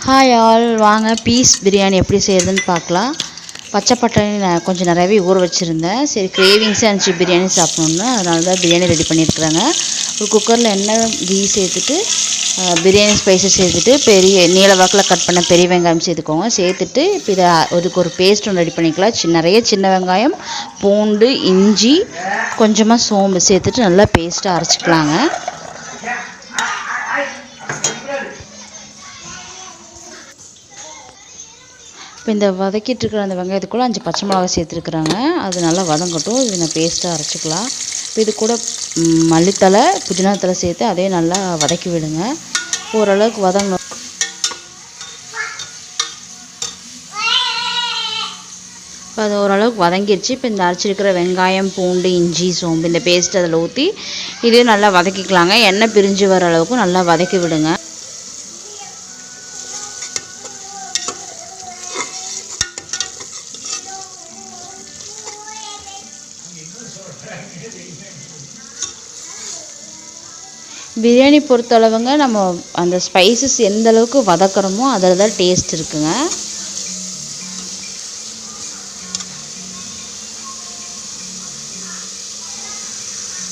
Hi all, வாங்க piece biryani எப்படி செய்கிறதுன்னு பார்க்கலாம். பச்சை பட்டாணி நான் கொஞ்சம் நிறையவே ஊற வச்சுருந்தேன். சரி, கிரேவிங்ஸாக இருந்துச்சு பிரியாணி சாப்பிட்ணுன்னு, அதனால தான் பிரியாணி ரெடி பண்ணியிருக்கிறாங்க. ஒரு குக்கரில் எண்ணெய் கீ சேர்த்துட்டு பிரியாணி ஸ்பைசஸ் சேர்த்துட்டு பெரிய நீள வாக்கில் கட் பண்ண பெரிய வெங்காயம் சேர்த்துக்கோங்க. சேர்த்துட்டு இப்போ இதை அதுக்கு ஒரு பேஸ்ட் ஒன்று ரெடி பண்ணிக்கலாம். நிறைய சின்ன வெங்காயம், பூண்டு, இஞ்சி, கொஞ்சமாக சோம்பு சேர்த்துட்டு நல்லா பேஸ்ட்டாக அரைச்சிக்கலாங்க. இப்போ இந்த வதக்கிட்டு இருக்கிற அந்த வெங்காயத்துக்குள்ளே 5 பச்சை மிளகாய் சேர்த்துருக்குறாங்க. அது நல்லா வதங்கட்டும். இது நான் பேஸ்ட்டாக அரைச்சிக்கலாம். இப்போ இது கூட மல்லித்தலை, புதினா தலை சேர்த்து அதே நல்லா வதக்கி விடுங்க. ஓரளவுக்கு வதங்கணும். இப்போ அது ஓரளவுக்கு வதங்கிடுச்சு. இப்போ இந்த அரைச்சிருக்கிற வெங்காயம், பூண்டு, இஞ்சி, சோம்பு இந்த பேஸ்ட் அதில் ஊற்றி இதையும் நல்லா வதக்கிக்கலாங்க. எண்ணெய் பிரிஞ்சு வர அளவுக்கு நல்லா வதக்கி விடுங்க. பிரியாணி பொறுத்தளவுங்க நம்ம அந்த ஸ்பைசஸ் எந்த அளவுக்கு வதக்குறோமோ அதில் தான் டேஸ்ட் இருக்குங்க.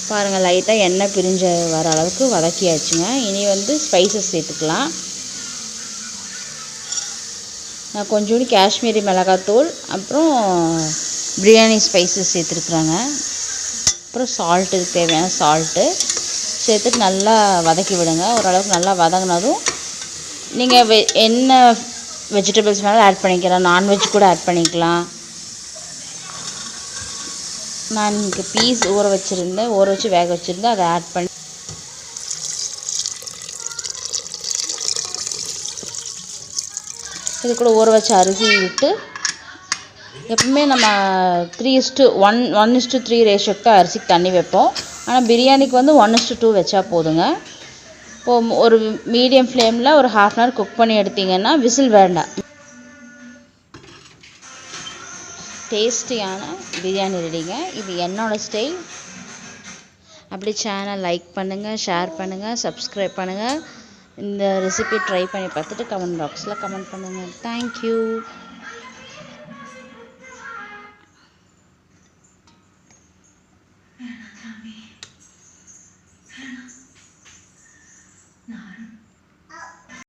பாருங்கள், லைட்டாக எண்ணெய் பிரிஞ்ச வர அளவுக்கு வதக்கியாச்சுங்க. இனி ஸ்பைசஸ் சேர்த்துக்கலாம். நான் கொஞ்சோண்டு காஷ்மீரி மிளகாத்தூள், அப்புறம் பிரியாணி ஸ்பைசஸ் சேர்த்துருக்குறாங்க. அப்புறம் சால்ட்டு, இதுக்கு தேவையான சால்ட்டு சேர்த்துட்டு நல்லா வதக்கி விடுங்க. ஓரளவுக்கு நல்லா வதங்கினதும் நீங்கள் என்ன வெஜிடபிள்ஸ் வேணாலும் ஆட் பண்ணிக்கலாம். நான்வெஜ் கூட ஆட் பண்ணிக்கலாம். நான் இங்கே பீஸ் ஊற வச்சு வேக வச்சுருந்தேன். அதை ஆட் பண்ணி இது கூட ஊற வச்ச அரிசி விட்டு, எப்பவுமே நம்ம 1:3 ரேஷியோக்கு தான் அரிசிக்கு தண்ணி வைப்போம். ஆனால் பிரியாணிக்கு 1:2 வச்சா போதுங்க. இப்போது ஒரு மீடியம் ஃப்ளேமில் ஒரு 1/2 hour குக் பண்ணி எடுத்திங்கன்னா விசில் வேண்டாம். டேஸ்டியான பிரியாணி ரெடிங்க. இது என்னோடய ஸ்டைல். அப்படி சேனல் லைக் பண்ணுங்கள், ஷேர் பண்ணுங்கள், சப்ஸ்கிரைப் பண்ணுங்கள். இந்த ரெசிபி ட்ரை பண்ணி பார்த்துட்டு கமெண்ட் பாக்ஸில் கமெண்ட் பண்ணுங்கள். தேங்க்யூ.